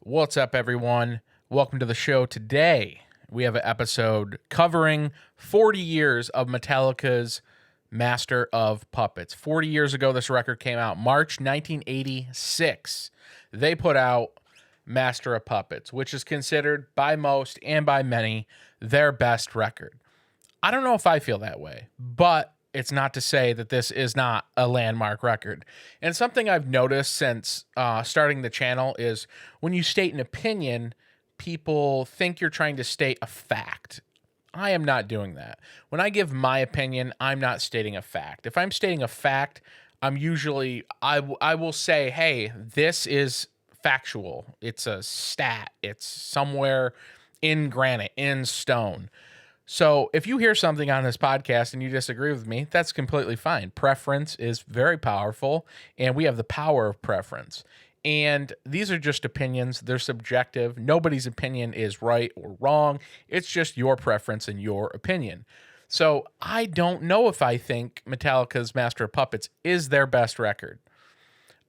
What's up, everyone? Welcome to the show. Today, we have an episode covering 40 years of Metallica's Master of Puppets. 40 years ago, this record came out, March 1986. They put out Master of Puppets, which is considered by most and by many their best record. I don't know if I feel that way, but it's not to say that this is not a landmark record. And something I've noticed since starting the channel is when you state an opinion, people think you're trying to state a fact. I am not doing that. When I give my opinion, I'm not stating a fact. If I'm stating a fact, I'm usually, I will say, hey, this is factual. It's a stat. It's somewhere in granite, in stone. So if you hear something on this podcast and you disagree with me, that's completely fine. Preference is very powerful, and we have the power of preference. And these are just opinions. They're subjective. Nobody's opinion is right or wrong. It's just your preference and your opinion. So I don't know if I think Metallica's Master of Puppets is their best record.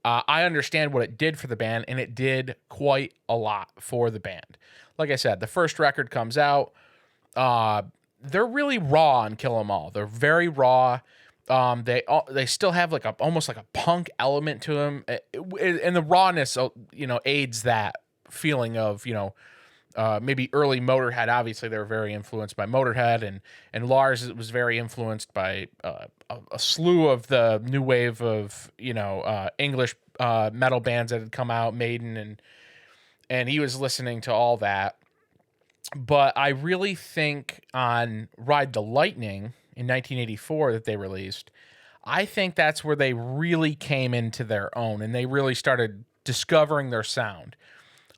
I understand what it did for the band, and it did quite a lot for the band. Like I said, the first record comes out. They're really raw on Kill 'Em All. They're very raw. They still have like almost like a punk element to them, and the rawness, aids that feeling of maybe early Motorhead. Obviously, they were very influenced by Motorhead, and Lars was very influenced by a slew of the new wave of English metal bands that had come out, Maiden, and he was listening to all that. But I really think on Ride the Lightning in 1984 that they released, I think that's where they really came into their own and they really started discovering their sound.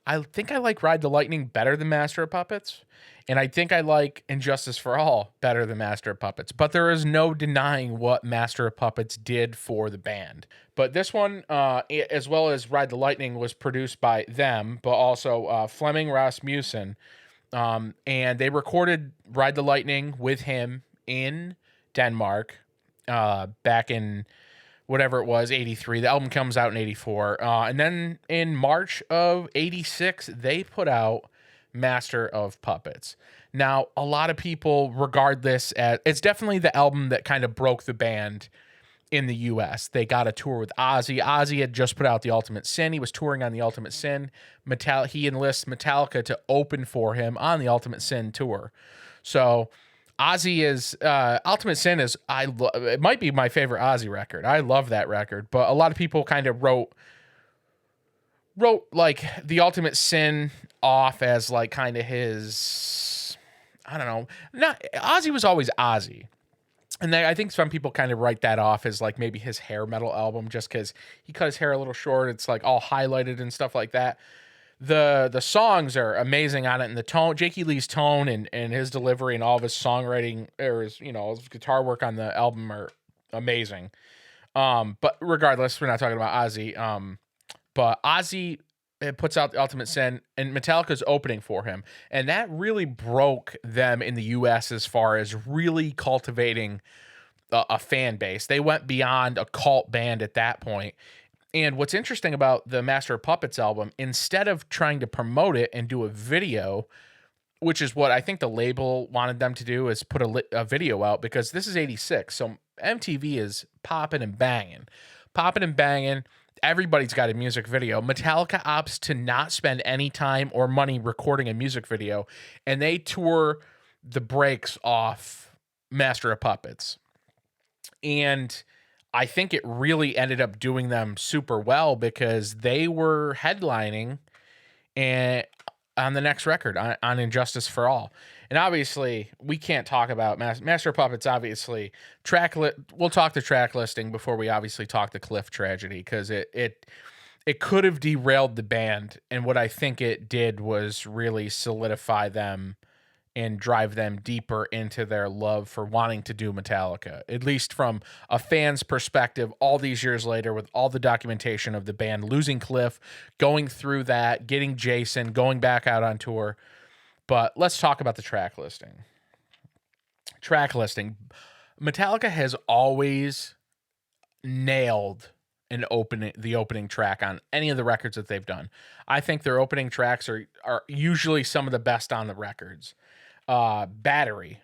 I think I like Ride the Lightning better than Master of Puppets, and I think I like Injustice for All better than Master of Puppets. But there is no denying what Master of Puppets did for the band. But this one, as well as Ride the Lightning, was produced by them, but also Flemming Rasmussen. And they recorded Ride the Lightning with him in Denmark back in whatever it was, 83. The album comes out in 84. And then in March of 86, they put out Master of Puppets. Now, a lot of people regard this as, it's definitely the album that kind of broke the band in the U.S. They got a tour with Ozzy. Ozzy had just put out The Ultimate Sin. He was touring on The Ultimate Sin. He enlists Metallica to open for him on The Ultimate Sin tour. So Ozzy is Ultimate Sin is it might be my favorite Ozzy record. I love that record, but a lot of people kind of wrote like The Ultimate Sin off as like kind of his, I don't know. Not Ozzy was always Ozzy. And I think some people kind of write that off as like maybe his hair metal album just because he cut his hair a little short. It's like all highlighted and stuff like that. The songs are amazing on it, and the tone, Jakey Lee's tone and his delivery and all of his songwriting or his guitar work on the album are amazing. But regardless, we're not talking about Ozzy. But Ozzy puts out The Ultimate Sin, and Metallica's opening for him. And that really broke them in the U.S. as far as really cultivating a fan base. They went beyond a cult band at that point. And what's interesting about the Master of Puppets album, instead of trying to promote it and do a video, which is what I think the label wanted them to do, is put a video out, because this is 86. So MTV is popping and banging. Everybody's got a music video. Metallica opts to not spend any time or money recording a music video, and they tour the breaks off Master of Puppets. And I think it really ended up doing them super well because they were headlining on the next record, on Injustice for All. And obviously, we can't talk about Master of Puppets, obviously. We'll talk the track listing before we obviously talk the Cliff tragedy, because it could have derailed the band. And what I think it did was really solidify them and drive them deeper into their love for wanting to do Metallica, at least from a fan's perspective all these years later, with all the documentation of the band losing Cliff, going through that, getting Jason, going back out on tour. But let's talk about the track listing. Metallica has always nailed the opening track on any of the records that they've done. I think their opening tracks are usually some of the best on the records. Battery.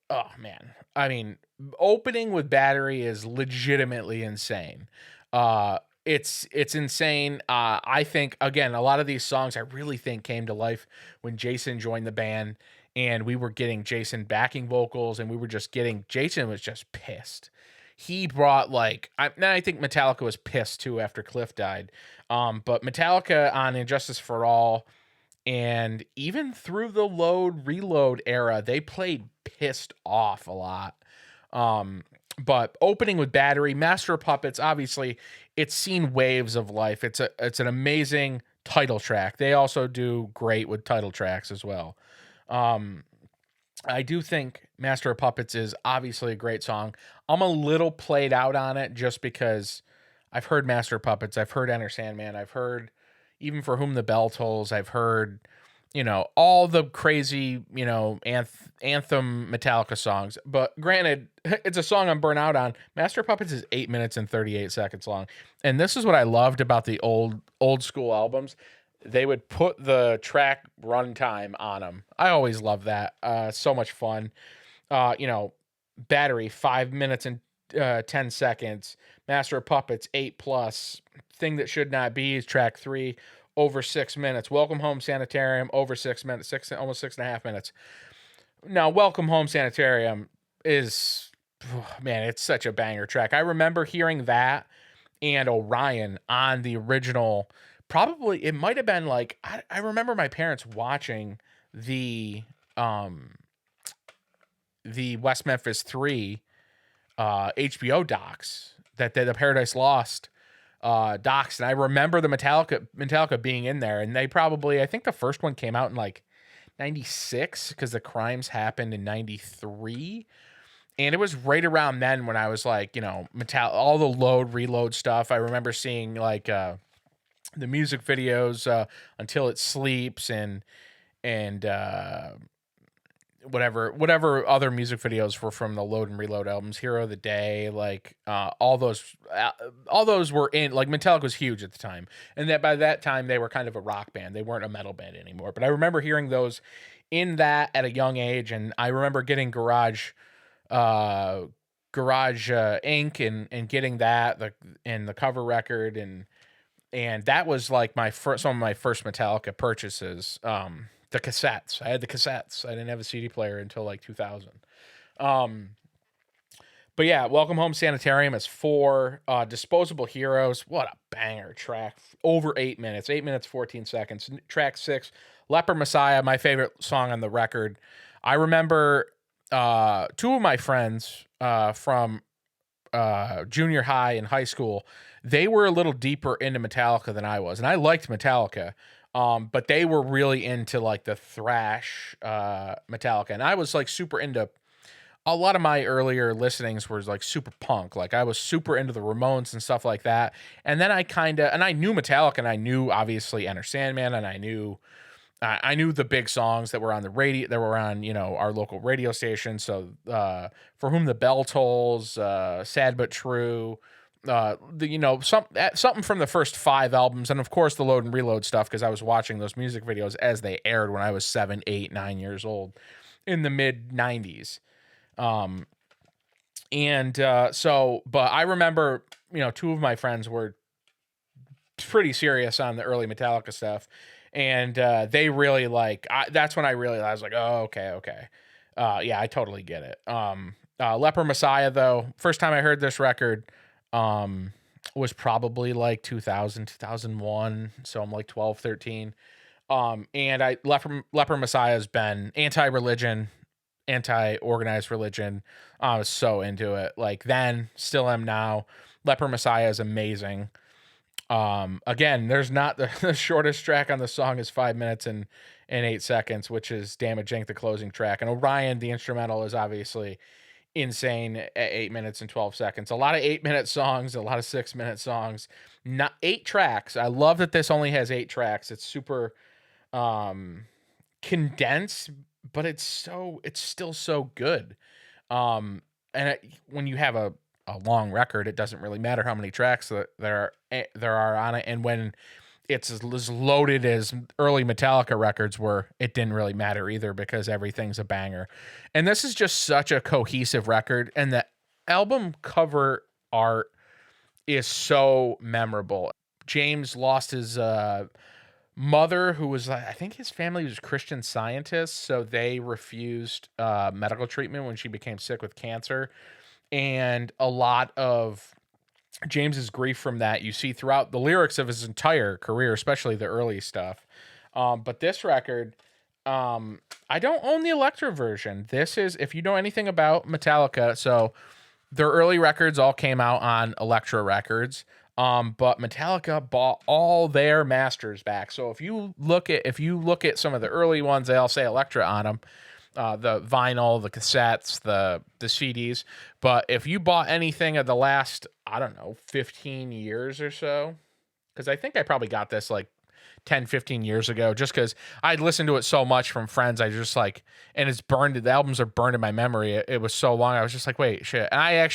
Oh man. I mean, opening with Battery is legitimately insane. It's insane. I think again, a lot of these songs I really think came to life when Jason joined the band and we were getting Jason backing vocals and we were just getting Jason was just pissed. He brought I think Metallica was pissed too after Cliff died. But Metallica on Injustice for All and even through the load reload era, they played pissed off a lot. But opening with Battery, Master of Puppets, obviously, it's seen waves of life. It's an amazing title track. They also do great with title tracks as well. Um, I do think Master of Puppets is obviously a great song. I'm a little played out on it just because I've heard Master of Puppets, I've heard Enter Sandman, I've heard even For Whom the Bell Tolls, I've heard, all the crazy, anthem Metallica songs. But granted, it's a song I'm burnt out on. Master of Puppets is 8 minutes and 38 seconds long. And this is what I loved about the old school albums. They would put the track runtime on them. I always love that. So much fun. Battery 5 minutes and 10 seconds. Master of Puppets 8 plus. Thing That Should Not Be is track 3, over 6 minutes. Welcome Home Sanitarium, over 6 minutes, almost 6.5 minutes. Now, Welcome Home Sanitarium is, man, it's such a banger track. I remember hearing that and Orion on the original. Probably it might have been I remember my parents watching the West Memphis 3 HBO docs that the Paradise Lost docs, and I remember the Metallica being in there, and they probably, I think the first one came out in 96 because the crimes happened in 93. And it was right around then when I was all the load reload stuff. I remember seeing the music videos, Until It Sleeps and whatever other music videos were from the Load and Reload albums, Hero of the Day, all those were in, Metallica was huge at the time. And that by that time they were kind of a rock band. They weren't a metal band anymore. But I remember hearing those in that at a young age, and I remember getting Garage Inc. and getting that and the cover record and that was some of my first Metallica purchases. The cassettes. I had the cassettes. I didn't have a CD player until 2000. But yeah, Welcome Home Sanitarium is 4. Disposable Heroes. What a banger track. Over 8 minutes. 8 minutes, 14 seconds. Track 6. Leper Messiah, my favorite song on the record. I remember 2 of my friends from junior high and high school, they were a little deeper into Metallica than I was. And I liked Metallica. But they were really into the thrash Metallica, and I was super into. A lot of my earlier listenings were super punk. I was super into the Ramones and stuff like that. And then I knew Metallica, and I knew obviously Enter Sandman, and I knew the big songs that were on the radio, that were on our local radio station. So For Whom the Bell Tolls, Sad But True. Something from the first 5 albums, and of course the Load and Reload stuff, because I was watching those music videos as they aired when I was 7, 8, 9 years old in the mid 90s. But I remember 2 of my friends were pretty serious on the early Metallica stuff, and they really that's when I realized oh, okay. Yeah, I totally get it. Leper Messiah, though, first time I heard this record was probably 2000, 2001. So I'm 12, 13. And Leper Messiah has been anti-religion, anti-organized religion. I was so into it. Then, still am now. Leper Messiah is amazing. Again, there's not the shortest track on the song is 5 minutes and 8 seconds, which is Damage Inc., the closing track. And Orion, the instrumental, is obviously insane at 8 minutes and 12 seconds. A lot of 8-minute songs, a lot of 6-minute songs. Not 8 tracks. I love that this only has 8 tracks. It's super condensed, but it's still so good. When you have a a long record, it doesn't really matter how many tracks that there are on it. And when it's as loaded as early Metallica records were, it didn't really matter either because everything's a banger. And this is just such a cohesive record, and the album cover art is so memorable. James lost his mother, who was, I think his family was Christian scientists, so they refused medical treatment when she became sick with cancer. And a lot of James's grief from that you see throughout the lyrics of his entire career, especially the early stuff. But this record, I don't own the Elektra version. This is, if you know anything about Metallica, so their early records all came out on Elektra Records. But Metallica bought all their masters back. So if you look at some of the early ones, they all say Elektra on them. The vinyl, the cassettes, the CDs. But if you bought anything of the last, I don't know, 15 years or so, because I think I probably got this like 10, 15 years ago, just because I'd listened to it so much from friends. I just like, and it's burned, the albums are burned in my memory. It was so long. I was just like, wait, shit. And I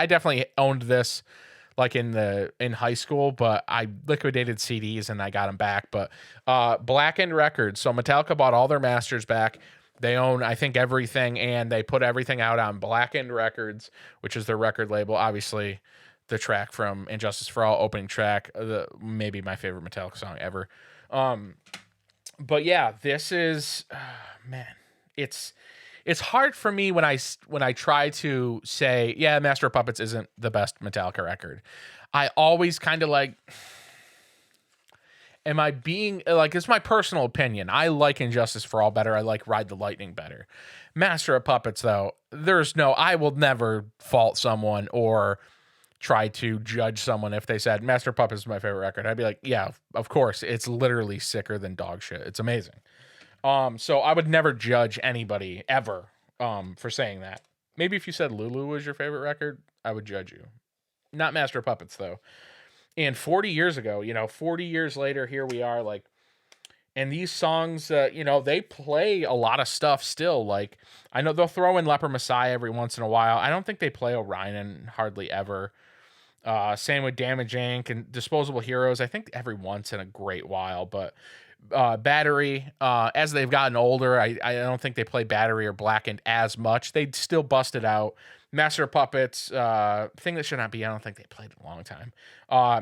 definitely owned this like in high school, but I liquidated CDs and I got them back. But Blackened Records. So Metallica bought all their masters back. They own, I think, everything, and they put everything out on Blackened Records, which is their record label. Obviously, the track from Injustice for All, opening track, maybe my favorite Metallica song ever. But yeah, this is, man, it's hard for me when I try to say, yeah, Master of Puppets isn't the best Metallica record. I always kind of like, am I being like, it's my personal opinion. I like Injustice for All better. I like Ride the Lightning better. Master of Puppets, though, I will never fault someone or try to judge someone if they said Master of Puppets is my favorite record. I'd be like, yeah, of course. It's literally sicker than dog shit. It's amazing. So I would never judge anybody ever for saying that. Maybe if you said Lulu was your favorite record, I would judge you. Not Master of Puppets, though. And 40 years ago, 40 years later, here we are, like, and these songs, they play a lot of stuff still. Like, I know they'll throw in Leper Messiah every once in a while. I don't think they play Orion hardly ever. Same with Damage Inc. and Disposable Heroes. I think every once in a great while, but Battery, as they've gotten older, I don't think they play Battery or Blackened as much. They still bust it out. Master of Puppets, thing that should not be, I don't think they played in a long time.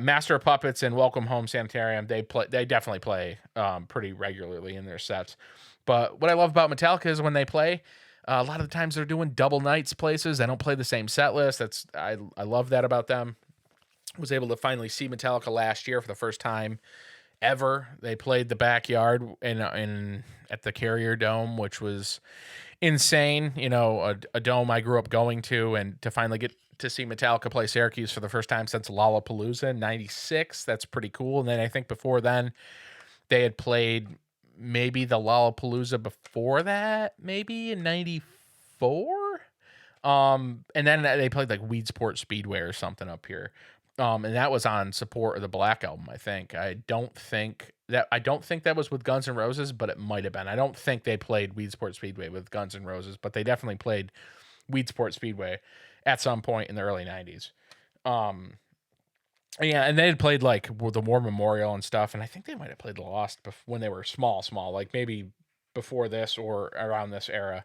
Master of Puppets and Welcome Home Sanitarium, they definitely play pretty regularly in their sets. But what I love about Metallica is when they play, a lot of the times they're doing double nights places. They don't play the same set list. I love that about them. Was able to finally see Metallica last year for the first time ever. They played the Backyard in at the Carrier Dome, which was insane. A dome I grew up going to, and to finally get to see Metallica play Syracuse for the first time since Lollapalooza in '96. That's pretty cool. And then I think before then they had played maybe the Lollapalooza before that, maybe in '94. And then they played like Weedsport Speedway or something up here. And that was on support of the Black Album, I think. I don't think that was with Guns N' Roses, but it might have been. I don't think they played Weedsport Speedway with Guns N' Roses, but they definitely played Weedsport Speedway at some point in the early 90s. Yeah, and they had played like the War Memorial and stuff, and I think they might have played the Lost when they were small, like maybe before this or around this era.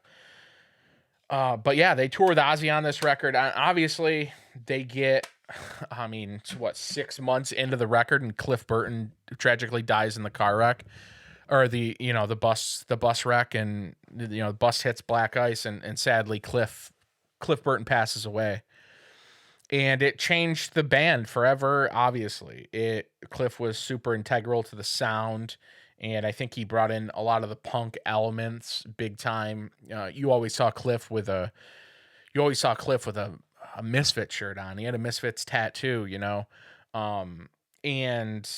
But yeah, they tour with Ozzy on this record. Obviously, they get, 6 months into the record, and Cliff Burton tragically dies in the car wreck, or the bus wreck, and the bus hits black ice, and sadly Cliff Burton passes away. And it changed the band forever. Obviously, Cliff was super integral to the sound. And I think he brought in a lot of the punk elements big time. You always saw Cliff with a Misfits shirt on. He had a Misfits tattoo, and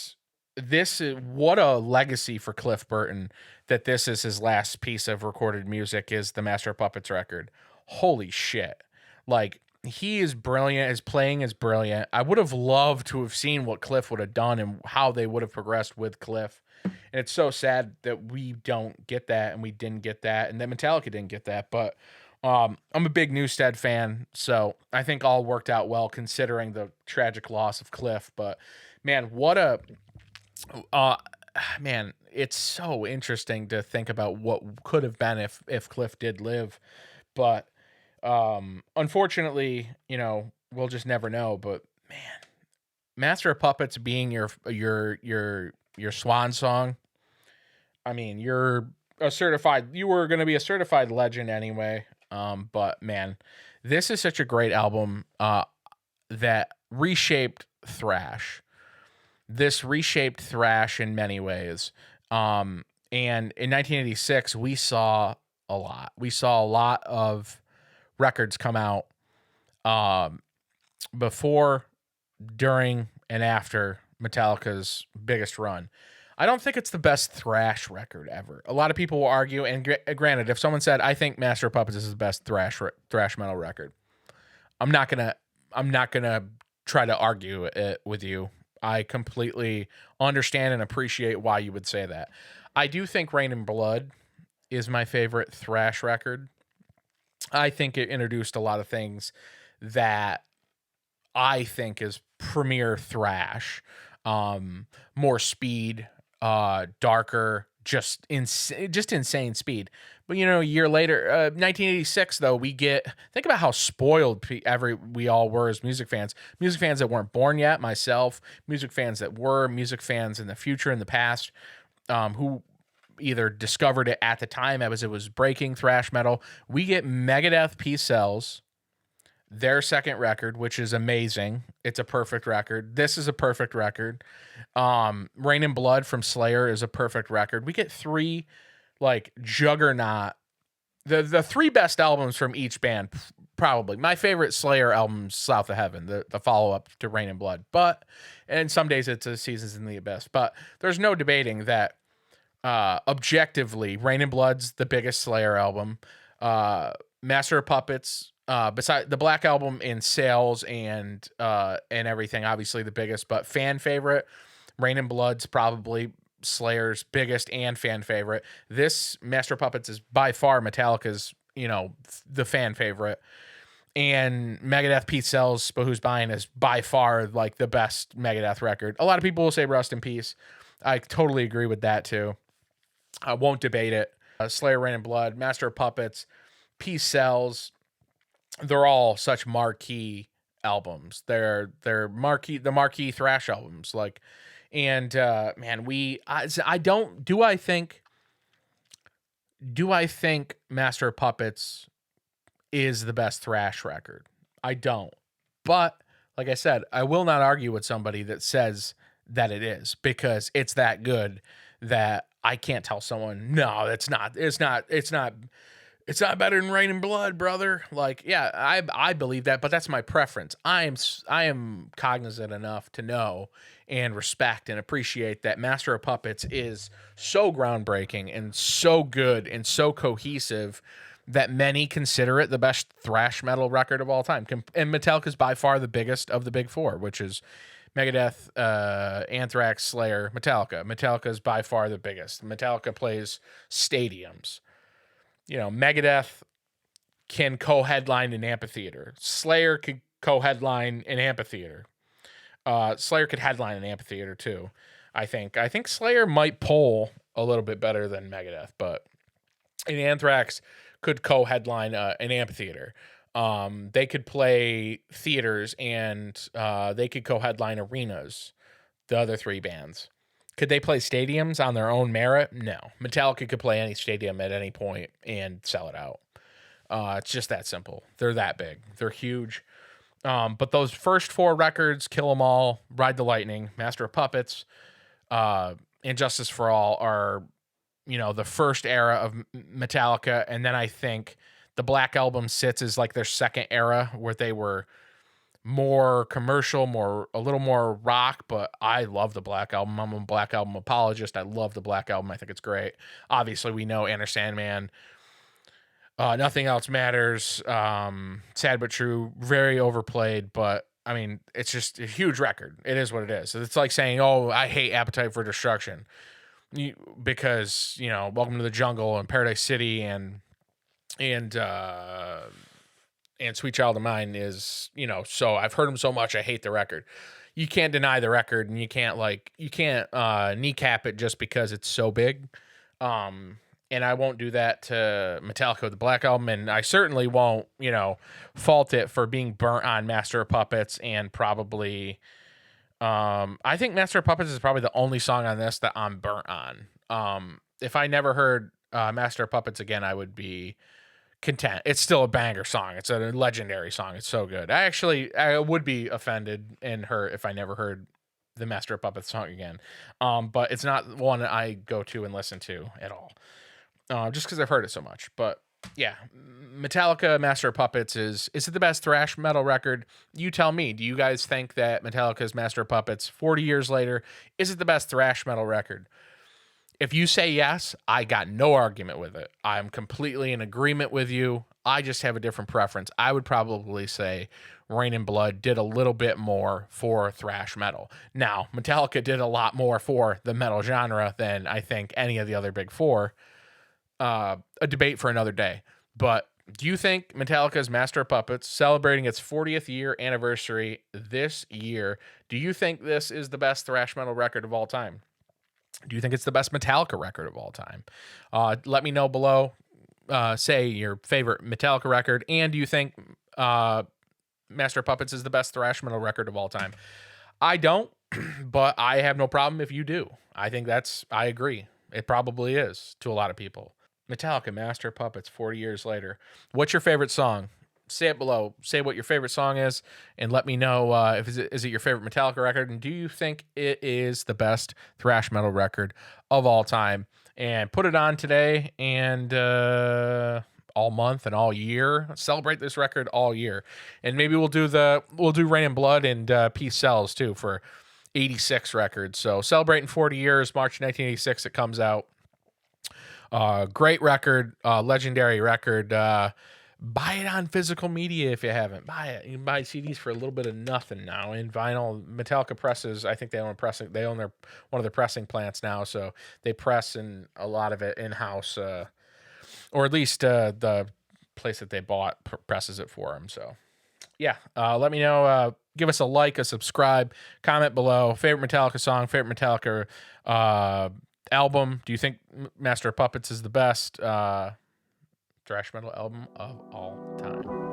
this is what a legacy for Cliff Burton that this is his last piece of recorded music is the Master of Puppets record. Holy shit. Like, he is brilliant. His playing is brilliant. I would have loved to have seen what Cliff would have done and how they would have progressed with Cliff. And it's so sad that we don't get that, and we didn't get that, and that Metallica didn't get that. But I'm a big Newstead fan, so I think all worked out well considering the tragic loss of Cliff. But man, what a uh, man! It's so interesting to think about what could have been if Cliff did live. But unfortunately, we'll just never know. But man, Master of Puppets being your swan song. I mean, you were going to be a certified legend anyway. But man, this is such a great album that reshaped thrash. This reshaped thrash in many ways. And in 1986, we saw a lot. We saw a lot of records come out before, during, and after Metallica's biggest run. I don't think it's the best thrash record ever. A lot of people will argue, and granted, if someone said, "I think Master of Puppets is the best thrash metal record," I'm not gonna try to argue it with you. I completely understand and appreciate why you would say that. I do think Rain and Blood is my favorite thrash record. I think it introduced a lot of things that I think is premier thrash. More speed, darker, just insane speed. But a year later, 1986 though, think about how spoiled we all were as music fans. Music fans that weren't born yet, myself, music fans that were, music fans in the future, in the past, who either discovered it at the time as it was breaking thrash metal. We get Megadeth Peace Cells, their second record, which is amazing. It's a perfect record. This is a perfect record. Rain and Blood from Slayer is a perfect record. We get three juggernaut, the three best albums from each band. Probably my favorite Slayer album, South of Heaven, the follow-up to Rain and Blood. And some days it's a Seasons in the Abyss. But there's no debating that objectively, Rain and Blood's the biggest Slayer album. Master of Puppets, beside the Black Album in sales and everything, obviously the biggest, but fan favorite, Rain and Blood's probably Slayer's biggest and fan favorite. This Master of Puppets is by far Metallica's, the fan favorite. And Megadeth Peace Cells, but Who's Buying is by far the best Megadeth record. A lot of people will say Rust in Peace. I totally agree with that too. I won't debate it. Slayer, Rain and Blood, Master of Puppets, Peace Cells, they're all such marquee albums. They're the marquee thrash albums. Man, do I think Master of Puppets is the best thrash record? I don't. But like I said, I will not argue with somebody that says that it is, because it's that good that I can't tell someone, no, it's not better than Rain and Blood, brother. I believe that, but that's my preference. I am cognizant enough to know and respect and appreciate that Master of Puppets is so groundbreaking and so good and so cohesive that many consider it the best thrash metal record of all time. And Metallica's by far the biggest of the big four, which is Megadeth, Anthrax, Slayer, Metallica. Metallica is by far the biggest. Metallica plays stadiums. Megadeth can co-headline an amphitheater. Slayer could co-headline an amphitheater. Slayer could headline an amphitheater too. I think Slayer might poll a little bit better than Megadeth, but Anthrax could co-headline an amphitheater. They could play theaters and they could co-headline arenas. The other three bands. Could they play stadiums on their own merit? No. Metallica could play any stadium at any point and sell it out. It's just that simple. They're that big. They're huge. But those first four records, Kill 'Em All, Ride the Lightning, Master of Puppets, and Justice for All are, the first era of Metallica. And then I think the Black Album sits as their second era, where they were more commercial, a little more rock, but I love the Black Album. I'm a Black Album apologist. I love the Black Album. I think it's great. Obviously, we know Enter Sandman, Nothing Else Matters, Sad But True, very overplayed, but I mean, it's just a huge record. It is what it is. It's like saying, oh, I hate Appetite for Destruction, because, Welcome to the Jungle and Paradise City and and Sweet Child of Mine is, so I've heard them so much, I hate the record. You can't deny the record, and you can't kneecap it just because it's so big. And I won't do that to Metallica with the Black Album, and I certainly won't, fault it for being burnt on Master of Puppets, and probably, I think Master of Puppets is probably the only song on this that I'm burnt on. If I never heard Master of Puppets again, I would be content. It's still a banger song. It's a legendary song. It's so good. I would be offended and hurt if I never heard the Master of Puppets song again. But it's not one I go to and listen to at all. Just because I've heard it so much. But yeah, Metallica Master of Puppets is it the best thrash metal record? You tell me. Do you guys think that Metallica's Master of Puppets, 40 years later, is it the best thrash metal record? If you say yes, I got no argument with it. I'm completely in agreement with you. I just have a different preference. I would probably say Rain and Blood did a little bit more for thrash metal. Now, Metallica did a lot more for the metal genre than I think any of the other big four. A debate for another day. But do you think Metallica's Master of Puppets, celebrating its 40th year anniversary this year, do you think this is the best thrash metal record of all time? Do you think it's the best Metallica record of all time? Let me know below. Say your favorite Metallica record, and do you think Master of Puppets is the best thrash metal record of all time? I don't, but I have no problem if you do. I agree. It probably is to a lot of people. Metallica Master of Puppets 40 years later. What's your favorite song? Say it below. Say what your favorite song is, and let me know if is it your favorite Metallica record, and do you think it is the best thrash metal record of all time? And put it on today and all month and all year. Celebrate this record all year, and maybe we'll do Rain and Blood and Peace Sells too for 86 records. So celebrating 40 years, March 1986. It comes out. Great record, legendary record. Buy it on physical media if you haven't. Buy it. You can buy CDs for a little bit of nothing now. In vinyl, Metallica presses. I think they own one of their pressing plants now, so they press and a lot of it in house, or at least the place that they bought presses it for them. So yeah, let me know. Give us a like, a subscribe, comment below. Favorite Metallica song, favorite Metallica album. Do you think Master of Puppets is the best thrash metal album of all time?